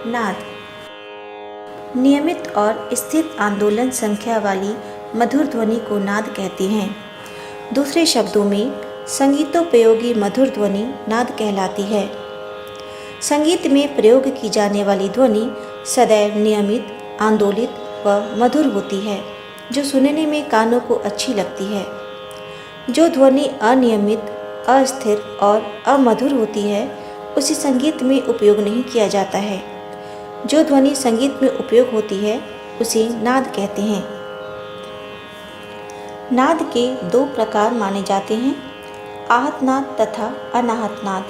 नाद नियमित और स्थिर आंदोलन संख्या वाली मधुर ध्वनि को नाद कहते हैं। दूसरे शब्दों में संगीतोपयोगी मधुर ध्वनि नाद कहलाती है। संगीत में प्रयोग की जाने वाली ध्वनि सदैव नियमित, आंदोलित व मधुर होती है, जो सुनने में कानों को अच्छी लगती है। जो ध्वनि अनियमित, अस्थिर और अमधुर होती है, उसे संगीत में उपयोग नहीं किया जाता है। जो ध्वनि संगीत में उपयोग होती है, उसे नाद कहते हैं। नाद के दो प्रकार माने जाते हैं, आहत नाद तथा अनाहत नाद।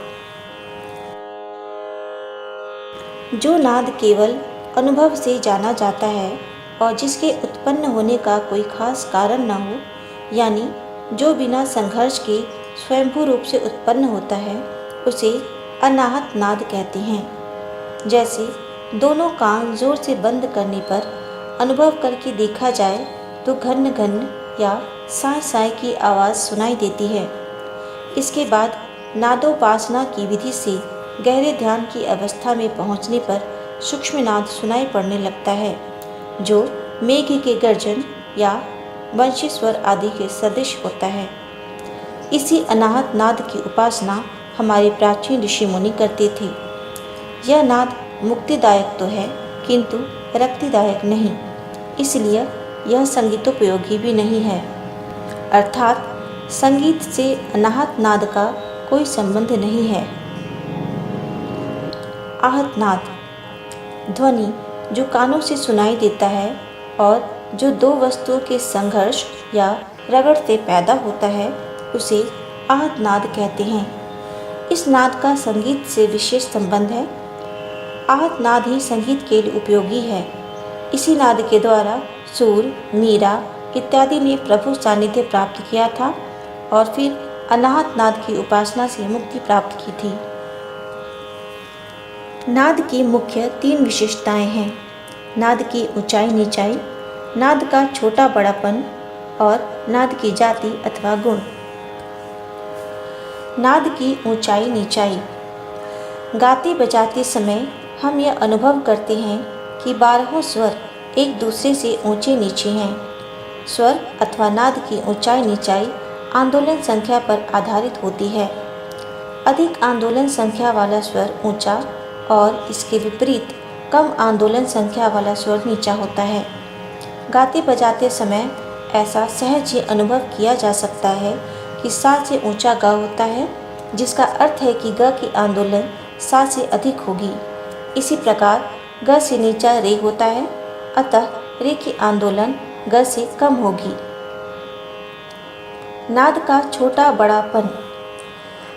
जो नाद केवल अनुभव से जाना जाता है और जिसके उत्पन्न होने का कोई खास कारण न हो, यानी जो बिना संघर्ष के स्वयंभू रूप से उत्पन्न होता है, उसे अनाहत नाद कहते हैं। जैसे दोनों कान जोर से बंद करने पर अनुभव करके देखा जाए तो घन घन या साय साय की आवाज़ सुनाई देती है। इसके बाद नादोपासना की विधि से गहरे ध्यान की अवस्था में पहुंचने पर सूक्ष्म नाद सुनाई पड़ने लगता है, जो मेघ के गर्जन या वंशी स्वर आदि के सदृश होता है। इसी अनाहत नाद की उपासना हमारे प्राचीन ऋषि मुनि करते थे। यह नाद मुक्तिदायक तो है, किंतु रक्तिदायक नहीं, इसलिए यह संगीतोपयोगी भी नहीं है। अर्थात संगीत से अनाहत नाद का कोई संबंध नहीं है। आहत नाद ध्वनि जो कानों से सुनाई देता है और जो दो वस्तुओं के संघर्ष या रगड़ से पैदा होता है, उसे आहत नाद कहते हैं। इस नाद का संगीत से विशेष संबंध है। आहत नाद ही संगीत के लिए उपयोगी है। इसी नाद के द्वारा सूर, मीरा इत्यादि ने प्रभु सानिध्य प्राप्त किया था और फिर अनाहत नाद की उपासना से मुक्ति प्राप्त की थी। नाद की मुख्य 3 विशेषताएं हैं: नाद की ऊंचाई नीचाई, नाद का छोटा बड़ापन और नाद की जाति अथवा गुण। नाद की ऊंचाई नीचाई। गाते बजाते समय हम यह अनुभव करते हैं कि 12 स्वर एक दूसरे से ऊंचे नीचे हैं। स्वर अथवा नाद की ऊंचाई नीचाई आंदोलन संख्या पर आधारित होती है। अधिक आंदोलन संख्या वाला स्वर ऊंचा और इसके विपरीत कम आंदोलन संख्या वाला स्वर नीचा होता है। गाते बजाते समय ऐसा सहज ही अनुभव किया जा सकता है कि सा से ऊंचा ग होता है, जिसका अर्थ है कि ग की आंदोलन सा से अधिक होगी। इसी प्रकार ग से नीचा रे होता है, अतः रे की आंदोलन ग से कम होगी। नाद का छोटा बड़ापन।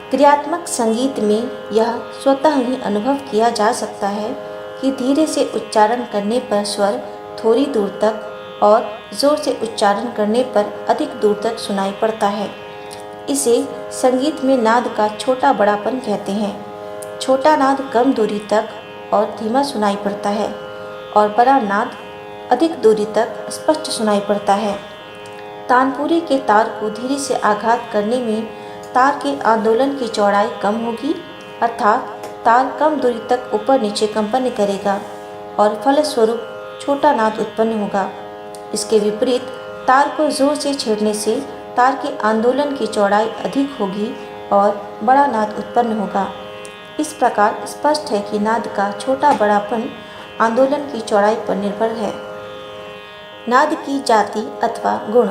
क्रियात्मक संगीत में यह स्वतः ही अनुभव किया जा सकता है कि धीरे से उच्चारण करने पर स्वर थोड़ी दूर तक और जोर से उच्चारण करने पर अधिक दूर तक सुनाई पड़ता है। इसे संगीत में नाद का छोटा बड़ापन कहते हैं। छोटा नाद कम दूरी तक और धीमा सुनाई पड़ता है और बड़ा नाद अधिक दूरी तक स्पष्ट सुनाई पड़ता है। तानपुरी के तार को धीरे से आघात करने में तार के आंदोलन की चौड़ाई कम होगी, अर्थात तार कम दूरी तक ऊपर नीचे कंपन करेगा और फलस्वरूप छोटा नाद उत्पन्न होगा। इसके विपरीत तार को जोर से छेड़ने से तार के आंदोलन की चौड़ाई अधिक होगी और बड़ा नाद उत्पन्न होगा। इस प्रकार स्पष्ट है कि नाद का छोटा बड़ापन आंदोलन की चौड़ाई पर निर्भर है। नाद की जाति अथवा गुण।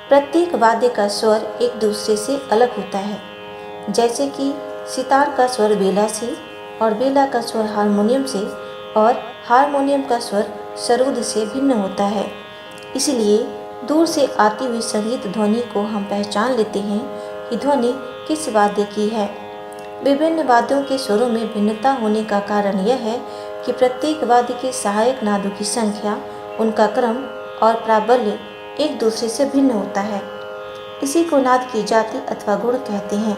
प्रत्येक वाद्य का स्वर एक दूसरे से अलग होता है। जैसे कि सितार का स्वर बेला से और बेला का स्वर हारमोनियम से और हारमोनियम का स्वर सरोद से भिन्न होता है। इसलिए दूर से आती हुई संगीत ध्वनि को हम पहचान लेते हैं कि ध्वनि किस वाद्य की है। विभिन्न वाद्यों के स्वरों में भिन्नता होने का कारण यह है कि प्रत्येक वाद्य के सहायक नादों की संख्या, उनका क्रम और प्राबल्य एक दूसरे से भिन्न होता है। इसी को नाद की जाति अथवा गुण कहते हैं।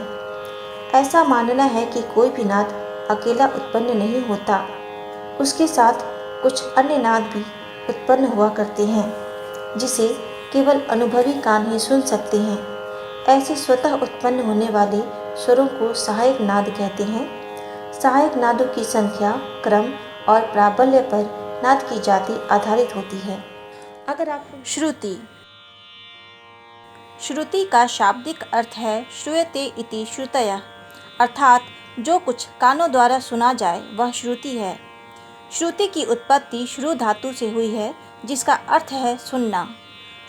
ऐसा मानना है कि कोई भी नाद अकेला उत्पन्न नहीं होता, उसके साथ कुछ अन्य नाद भी उत्पन्न हुआ करते हैं, जिसे केवल अनुभवी कान ही सुन सकते हैं। ऐसे स्वतः उत्पन्न होने वाले स्वरों को सहायक नाद कहते हैं। सहायक नादों की संख्या, क्रम और प्राबल्य पर नाद की जाति आधारित होती है। अगर आप श्रुति श्रुति का शाब्दिक अर्थ है श्रूयते इति श्रुतयः, अर्थात जो कुछ कानों द्वारा सुना जाए वह श्रुति है। श्रुति की उत्पत्ति श्रु धातु से हुई है, जिसका अर्थ है सुनना।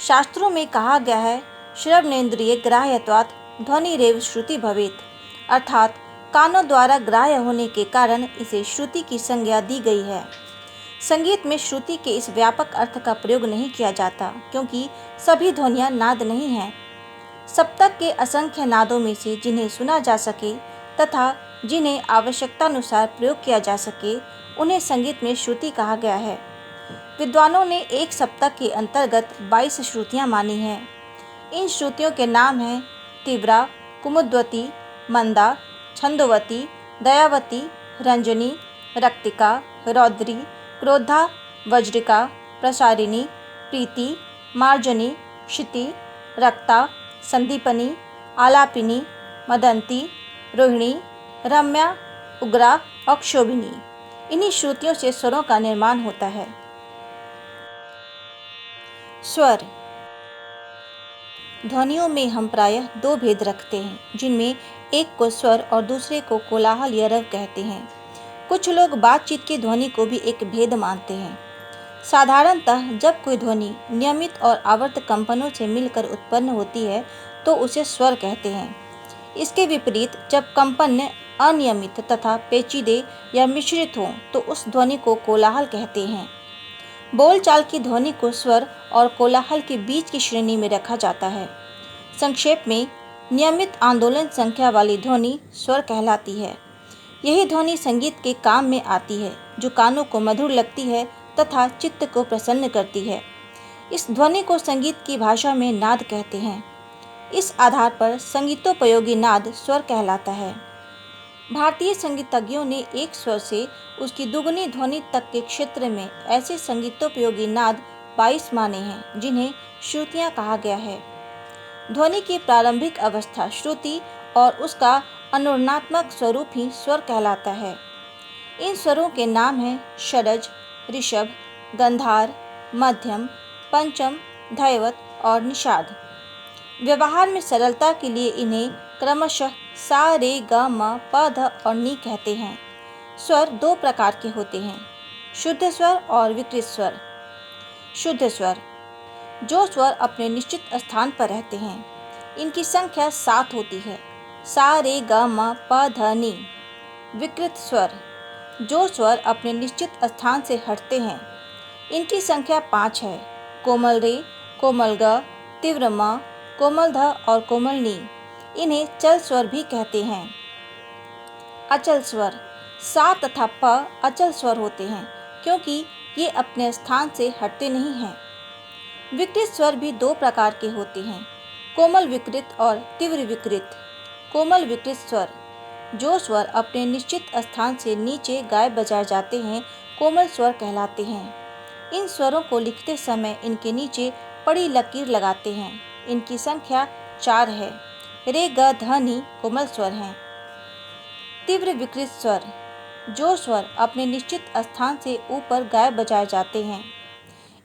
शास्त्रों में कहा गया है श्रवणेन्द्रिय ग्राह्यत्वात् ध्वनिरेव श्रुति भवेत्, अर्थात कानों द्वारा ग्राह्य होने के कारण इसे श्रुति की संज्ञा दी गई है। संगीत में श्रुति के इस व्यापक अर्थ का प्रयोग नहीं किया जाता, क्योंकि सभी ध्वनियाँ नाद नहीं हैं। सप्तक के असंख्य नादों में से जिन्हें सुना जा सके तथा जिन्हें आवश्यकतानुसार प्रयोग किया जा सके, उन्हें संगीत में श्रुति कहा गया है। विद्वानों ने एक सप्तक के अंतर्गत 22 श्रुतियाँ मानी हैं। इन श्रुतियों के नाम हैं तीव्रा, कुमुद्वती, मंदा, छंदोवती, दयावती, रंजनी, रक्तिका, रौद्री, क्रोधा, वज्रिका, प्रसारिणी, प्रीति, मार्जनी, क्षिति, रक्ता, संदीपनी, आलापिनी, मदंती, रोहिणी, रम्या, उग्रा और क्षोभिनी। इन्हीं श्रुतियों से स्वरों का निर्माण होता है। स्वर। ध्वनियों में हम प्रायः दो भेद रखते हैं, जिनमें एक को स्वर और दूसरे को कोलाहल या रव कहते हैं। कुछ लोग बातचीत की ध्वनि को भी एक भेद मानते हैं। साधारणतः जब कोई ध्वनि नियमित और आवर्त कंपनों से मिलकर उत्पन्न होती है तो उसे स्वर कहते हैं। इसके विपरीत जब कंपन अनियमित तथा पेचीदे या मिश्रित हों तो उस ध्वनि को कोलाहल कहते हैं। बोलचाल की ध्वनि को स्वर और कोलाहल के बीच की श्रेणी में रखा जाता है। संक्षेप में, नियमित आंदोलन संख्या वाली ध्वनि स्वर कहलाती है। यही ध्वनि संगीत के काम में आती है, जो कानों को मधुर लगती है तथा चित्त को प्रसन्न करती है। इस ध्वनि को संगीत की भाषा में नाद कहते हैं। इस आधार पर संगीतोपयोगी नाद स्वर कहलाता है। भारतीय संगीतज्ञों ने एक स्वर से उसकी दुगनी ध्वनि तक के क्षेत्र में ऐसे संगीतोपयोगी नाद 22 माने हैं, जिन्हें श्रुतियाँ कहा गया है। ध्वनि की प्रारंभिक अवस्था श्रुति और उसका अनुरणात्मक स्वरूप ही स्वर कहलाता है। इन स्वरों के नाम हैं षडज, ऋषभ, गंधार, मध्यम, पंचम, धैवत और निषाद। व्यवहार में सरलता के लिए इन्हें क्रमशः सा, रे, ग, म, प, ध और नी कहते हैं। स्वर दो प्रकार के होते हैं, शुद्ध स्वर और विकृत स्वर। शुद्ध स्वर, जो स्वर अपने निश्चित स्थान पर रहते हैं। इनकी संख्या 7 होती है, सा, रे, ग, म, प, ध, नी। विकृत स्वर, जो स्वर अपने निश्चित स्थान से हटते हैं। इनकी संख्या 5 है, कोमल रे, कोमल ग, तीव्र म, कोमल ध और कोमल नी। इन्हें चल स्वर भी कहते हैं। अचल स्वर, सा तथा प अचल स्वर होते हैं, क्योंकि ये अपने स्थान से हटते नहीं हैं। विकृत स्वर भी दो प्रकार के होते हैं, कोमल विकृत और तीव्र विकृत। कोमल विकृत स्वर, जो स्वर अपने निश्चित स्थान से नीचे गाए बजाए जाते हैं, कोमल स्वर कहलाते हैं। इन स्वरों को लिखते समय इनके नीचे बड़ी लकीर लगाते हैं। इनकी संख्या 4 है। रे, ग, ध, नी कोमल स्वर हैं। तीव्र विकृत स्वर, जो स्वर अपने निश्चित स्थान से ऊपर गाए बजाए जाते हैं।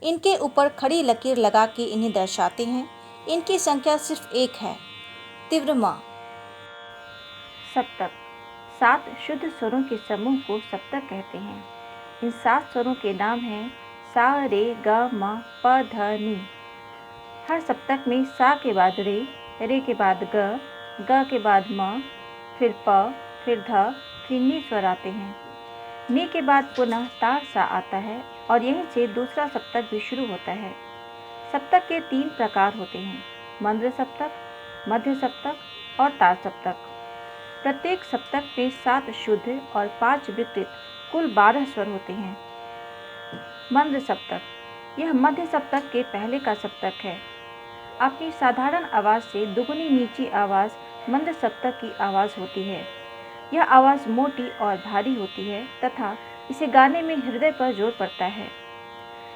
इनके ऊपर खड़ी लकीर लगा के इन्हें दर्शाते हैं। इनकी संख्या सिर्फ 1 है, तीव्र म। सप्तक, 7 शुद्ध स्वरों के समूह को सप्तक कहते हैं। इन 7 स्वरों के नाम हैं सा, रे, ग, म, प, ध, नी। हर सप्तक में सा के बाद रे के बाद ग के बाद म, फिर प, फिर ध, फिर नी स्वर आते हैं। नी के बाद पुनः तार सा आता है और यहीं से दूसरा सप्तक भी शुरू होता है। सप्तक के 3 प्रकार होते हैं, मंद्र सप्तक, मध्य सप्तक और तार सप्तक। प्रत्येक सप्तक में 7 शुद्ध और 5 विकृत, कुल 12 स्वर होते हैं। मंद्र सप्तक, यह मध्य सप्तक के पहले का सप्तक है। अपनी साधारण आवाज़ से दुगनी नीची आवाज़ मंद्र सप्तक की आवाज़ होती है। यह आवाज़ मोटी और भारी होती है तथा इसे गाने में हृदय पर जोर पड़ता है।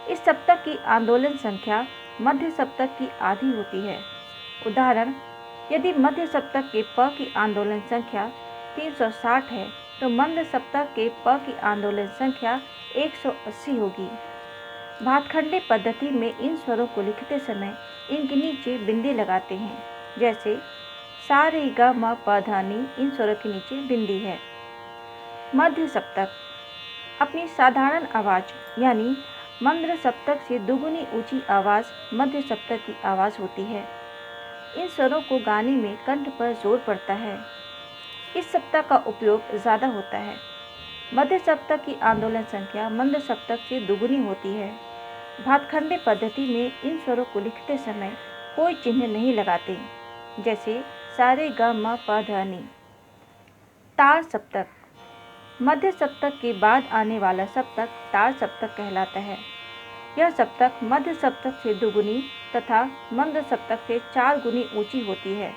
इस सप्तक की आंदोलन संख्या मध्य सप्तक की आधी होती है। उदाहरण, यदि मध्य सप्तक के प की आंदोलन संख्या 360 है तो मंद सप्तक के प की आंदोलन संख्या 180 होगी। भातखंडे पद्धति में इन स्वरों को लिखते समय इनके नीचे बिंदी लगाते हैं, जैसे सा रे ग म प ध नि, इन स्वरों के नीचे बिंदी है। मध्य सप्तक अपनी साधारण आवाज यानी मंद्र सप्तक से दुगुनी ऊंची आवाज मध्य सप्तक की आवाज होती है। इन स्वरों को गाने में कंठ पर जोर पड़ता है। इस सप्तक का उपयोग ज्यादा होता है। मध्य सप्तक की आंदोलन संख्या मंद सप्तक से दुगुनी होती है। भातखंडे पद्धति में इन स्वरों को लिखते समय कोई चिन्ह नहीं लगाते, जैसे सारे ग म प ध नि। तार सप्तक मध्य सप्तक के बाद आने वाला सप्तक तार सप्तक कहलाता है। यह सप्तक मध्य सप्तक से दुगुनी तथा मंद सप्तक से 4 गुनी ऊंची होती है।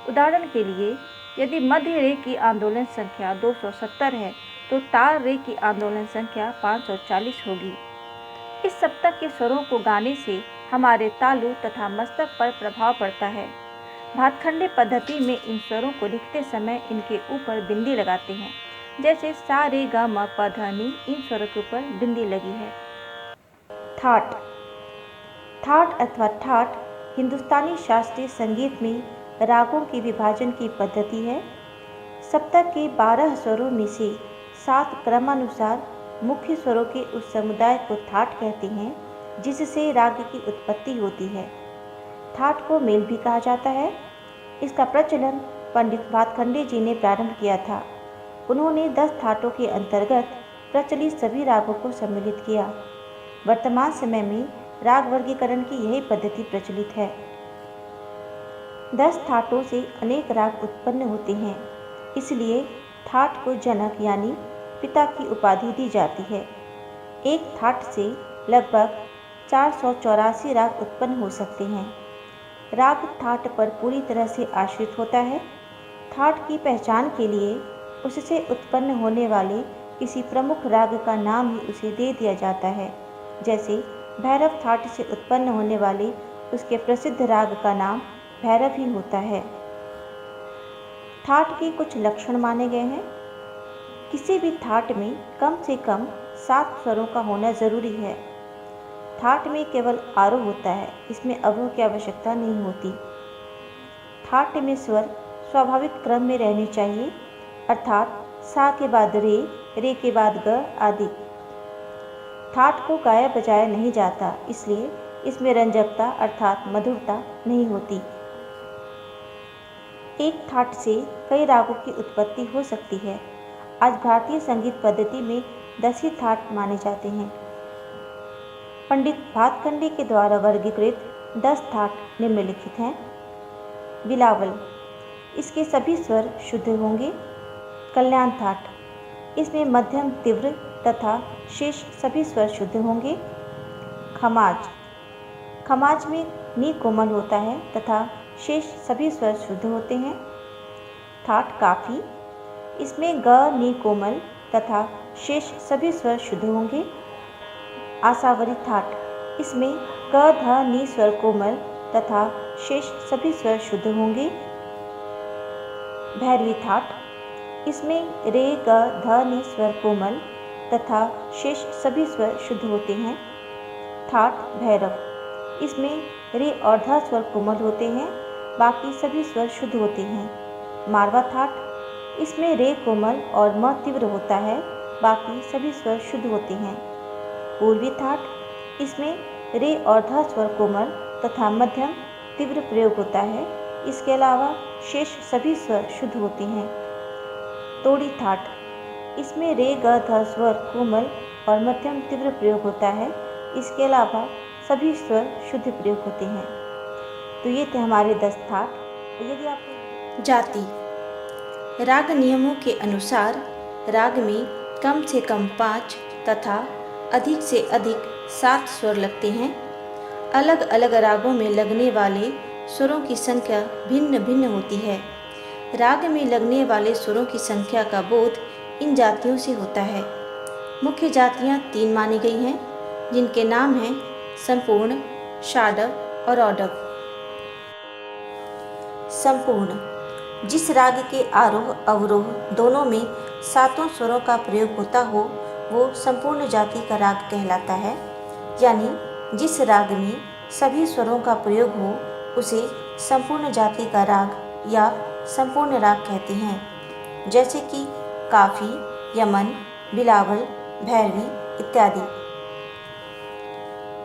उदाहरण के लिए, यदि मध्य रे की आंदोलन संख्या 270 है तो तार रे की आंदोलन संख्या 540 होगी। इस सप्तक के स्वरों को गाने से हमारे तालु तथा मस्तक पर प्रभाव पड़ता है। भातखंडे पद्धति में इन स्वरों को लिखते समय इनके ऊपर बिंदी लगाते हैं, जैसे सा रे ग म प ध नि, इन स्वरों के ऊपर बिंदी लगी है। ठाट ठाट अथवा ठाट हिंदुस्तानी शास्त्रीय संगीत में रागों के विभाजन की पद्धति है। सप्तक के 12 स्वरों में से 7 क्रमानुसार मुख्य स्वरों के उस समुदाय को ठाट कहते हैं जिससे राग की उत्पत्ति होती है। ठाट को मेल भी कहा जाता है। इसका प्रचलन पंडित भातखंडे जी ने प्रारंभ किया था। उन्होंने 10 ठाटों के अंतर्गत प्रचलित सभी रागों को सम्मिलित किया। वर्तमान समय में राग वर्गीकरण की यही पद्धति प्रचलित है। 10 ठाटों से अनेक राग उत्पन्न होते हैं, इसलिए ठाट को जनक यानी पिता की उपाधि दी जाती है। एक ठाट से लगभग 484 राग उत्पन्न हो सकते हैं। राग ठाट पर पूरी तरह से आश्रित होता है। ठाट की पहचान के लिए उससे उत्पन्न होने वाले किसी प्रमुख राग का नाम ही उसे दे दिया जाता है। जैसे भैरव ठाट से उत्पन्न होने वाले उसके प्रसिद्ध राग का नाम भैरव ही होता है। ठाट के कुछ लक्षण माने गए हैं। किसी भी ठाट में कम से कम 7 स्वरों का होना जरूरी है। ठाट में केवल आरोह होता है, इसमें अवरोह की आवश्यकता नहीं होती। ठाट में स्वर स्वाभाविक क्रम में रहने चाहिए, अर्थात सा के बाद रे के बाद ग आदि। ठाट को गाया बजाया नहीं जाता, इसलिए इसमें रंजकता अर्थात मधुरता नहीं होती। एक ठाट से कई रागों की उत्पत्ति हो सकती है। आज भारतीय संगीत पद्धति में 10 ही ठाट माने जाते हैं। पंडित भातखंडे के द्वारा वर्गीकृत 10 ठाट निम्नलिखित हैं। बिलावल, इसके सभी स्वर शुद्ध होंगे। कल्याण ठाट, इसमें मध्यम तीव्र तथा शेष सभी स्वर शुद्ध होंगे। खमाज, खमाज में नी कोमल होता है तथा शेष सभी स्वर शुद्ध होते हैं। ठाट काफी, इसमें ग नी कोमल तथा शेष सभी स्वर शुद्ध होंगे। आसावरी ठाट, इसमें क ध नि स्वर कोमल तथा शेष सभी स्वर शुद्ध होंगे। भैरवी ठाट, इसमें रे ग ध नि स्वर कोमल तथा शेष सभी स्वर शुद्ध होते हैं। ठाट भैरव, इसमें रे और ध स्वर कोमल होते हैं, बाकी सभी स्वर शुद्ध होते हैं। मारवा ठाट, इसमें रे कोमल और म तीव्र होता है, बाकी सभी स्वर शुद्ध होते हैं। पूर्वी ठाट, इसमें रे और ध स्वर कोमल तथा मध्यम तीव्र प्रयोग होता है, इसके अलावा शेष सभी स्वर शुद्ध होते हैं। तोड़ी ठाट, इसमें रे ग ध स्वर कोमल और मध्यम तीव्र प्रयोग होता है, इसके अलावा सभी स्वर शुद्ध प्रयोग होते हैं। तो ये थे हमारे 10 ठाट। यदि आप जाति राग नियमों के अनुसार राग में कम से कम 5 तथा अधिक से अधिक 7 स्वर लगते हैं। अलग अलग रागों में लगने वाले स्वरों की संख्या भिन्न भिन्न होती है। राग में लगने वाले स्वरों की संख्या का बोध इन जातियों से होता है। मुख्य जातियाँ 3 मानी गई हैं, जिनके नाम हैं संपूर्ण, षाडव और औडव। संपूर्ण जिस राग के आरोह अवरोह दोनों में सातों स्वरों का प्रयोग होता हो वो संपूर्ण जाति का राग कहलाता है। यानी जिस राग में सभी स्वरों का प्रयोग हो उसे संपूर्ण जाति का राग या संपूर्ण राग कहते हैं, जैसे कि काफी, यमन, बिलावल, भैरवी इत्यादि।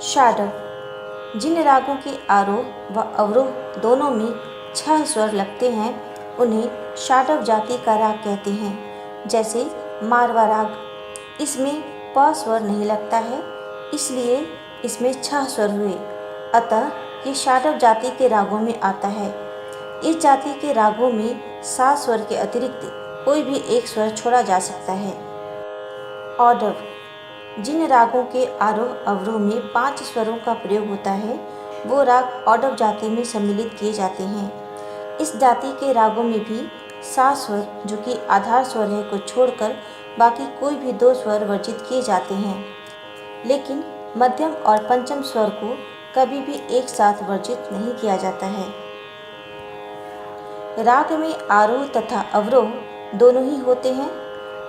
षाडव जिन रागों के आरोह व अवरोह दोनों में 6 स्वर लगते हैं उन्हें षाडव जाति का राग कहते हैं, जैसे मारवा राग। इसमें प स्वर नहीं लगता है, इसलिए इसमें 6 स्वर हुए, अतः ये षाडव जाति के रागों में आता है। इस जाति के रागों में 7 स्वर के अतिरिक्त कोई भी एक स्वर छोड़ा जा सकता है। औडव जिन रागों के आरोह अवरोह में 5 स्वरों का प्रयोग होता है वो राग औडव जाति में सम्मिलित किए जाते हैं। इस जाति के रागों में भी 7 स्वर जो कि आधार स्वर है को छोड़कर बाकी कोई भी 2 स्वर वर्जित किए जाते हैं, लेकिन मध्यम और पंचम स्वर को कभी भी एक साथ वर्जित नहीं किया जाता है। राग में आरोह तथा अवरोह दोनों ही होते हैं।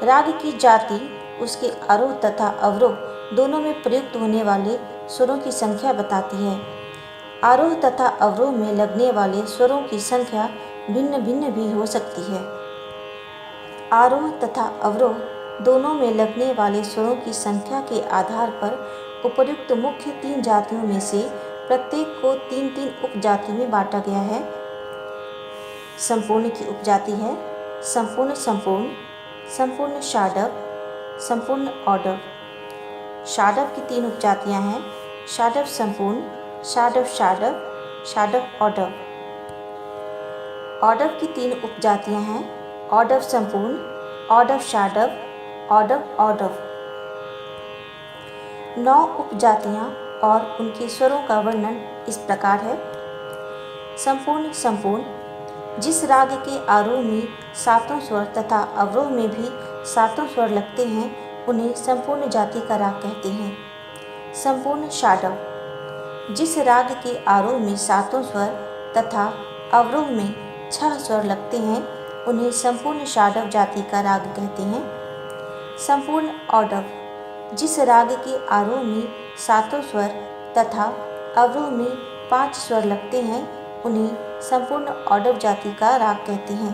राग की जाति उसके आरोह तथा अवरोह दोनों में प्रयुक्त होने वाले स्वरों की संख्या बताती है। आरोह तथा अवरोह में लगने वाले स्वरों की संख्या भिन्न भिन्न भी हो सकती है। आरोह तथा अवरोह दोनों में लगने वाले स्वरों की संख्या के आधार पर उपर्युक्त मुख्य 3 जातियों में से प्रत्येक को 3-3 उपजाति में बांटा गया है। संपूर्ण की उपजाति है संपूर्ण संपूर्ण, संपूर्ण षाडव, संपूर्ण औडव। षाडव की 3 उपजातियां हैं षाडव संपूर्ण, षाडव षाडव, षाडव औडव। औडव की 3 उपजातियां हैं औडव संपूर्ण, औडव षाडव, औडव औडव। 9 उपजातियां और उनके स्वरों का वर्णन इस प्रकार है। संपूर्ण संपूर्ण जिस राग के आरोह में 7 स्वर तथा अवरोह में भी 7 स्वर लगते हैं उन्हें संपूर्ण जाति का राग कहते हैं। संपूर्ण षाडव जिस राग के आरोह में 7 स्वर तथा अवरोह में 6 स्वर लगते हैं उन्हें संपूर्ण षाडव जाति का राग कहते हैं। संपूर्ण औडव जिस राग के आरोह में 7 स्वर तथा अवरोह में 5 स्वर लगते हैं उन्हें संपूर्ण औडव जाति का राग कहते हैं।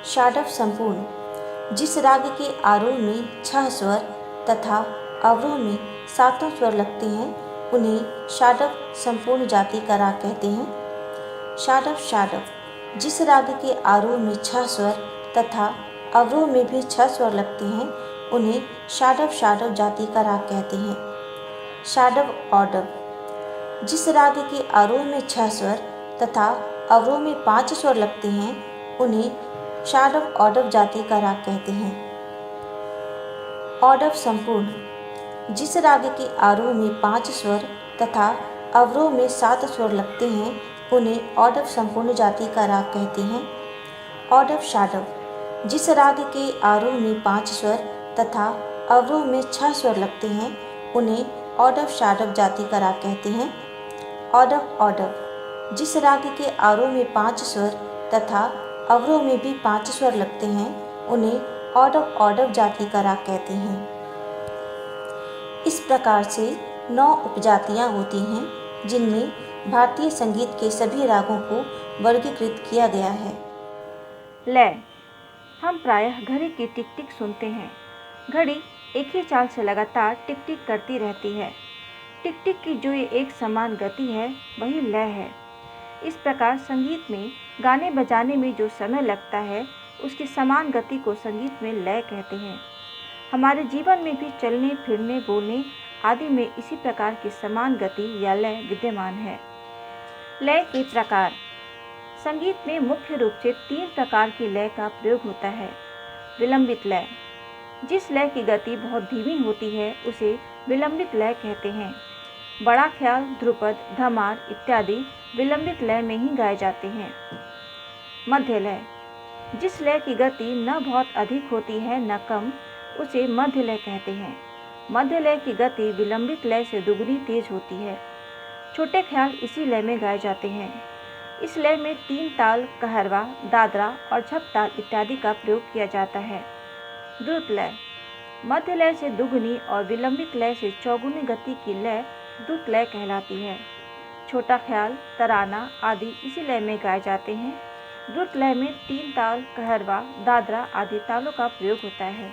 षाडव संपूर्ण जिस राग के आरोह में 6 स्वर तथा अवरोह में 7 स्वर लगते हैं उन्हें षाडव संपूर्ण जाति का राग कहते हैं। षाडव षाडव जिस राग के आरोह में 6 स्वर तथा अवरोह में भी 6 स्वर लगते हैं उन्हें षाडव षाडव जाति का राग कहते हैं। षाडव औडव जिस राग के आरोह में 6 स्वर तथा अवरोह में 5 स्वर लगते हैं उन्हें षाडव औडव जाति का राग कहते हैं। औडव संपूर्ण जिस राग के आरोह में 5 स्वर तथा अवरोह में 7 स्वर लगते हैं उन्हें औडव संपूर्ण जाति का राग कहते हैं। औडव षाडव जिस राग के आरोह में 5 स्वर तथा अवरोह में 6 स्वर लगते हैं उन्हें औडव षाडव जाति का राग कहते हैं। औडव औडव जिस राग के आरोह में 5 स्वर तथा अवरोह में भी 5 स्वर लगते हैं उन्हें औडव औडव जाति का राग कहते हैं। इस प्रकार से 9 उपजातियां होती हैं जिनमें भारतीय संगीत के सभी रागों को वर्गीकृत किया गया है। लय हम प्रायः घड़ी की टिक टिक सुनते हैं। घड़ी एक ही चाल से लगातार टिक टिक करती रहती है। टिक टिक की जो ये एक समान गति है वही लय है। इस प्रकार संगीत में गाने बजाने में जो समय लगता है उसकी समान गति को संगीत में लय कहते हैं। हमारे जीवन में भी चलने फिरने बोलने आदि में इसी प्रकार की समान गति या लय विद्यमान है। लय के प्रकार संगीत में मुख्य रूप से 3 प्रकार की लय का प्रयोग होता है। विलंबित लय जिस लय की गति बहुत धीमी होती है उसे विलंबित लय कहते हैं। बड़ा ख्याल, ध्रुपद, धमार इत्यादि विलंबित लय में ही गाए जाते हैं। मध्य लय जिस लय की गति न बहुत अधिक होती है न कम उसे मध्य लय कहते हैं। मध्य लय की गति विलंबित लय से दुगनी तेज होती है। छोटे ख्याल इसी लय में गाए जाते हैं। इस लय में 3 ताल, कहरवा, दादरा और झप ताल इत्यादि का प्रयोग किया जाता है। द्रुत लय। मध्य लय से दुगुनी और विलंबित लय से चौगुनी गति की लय द्रुत लय कहलाती है। छोटा ख्याल, तराना आदि इसी लय में गाए जाते हैं। द्रुत लय में 3 ताल, कहरवा, दादरा आदि तालों का प्रयोग होता है।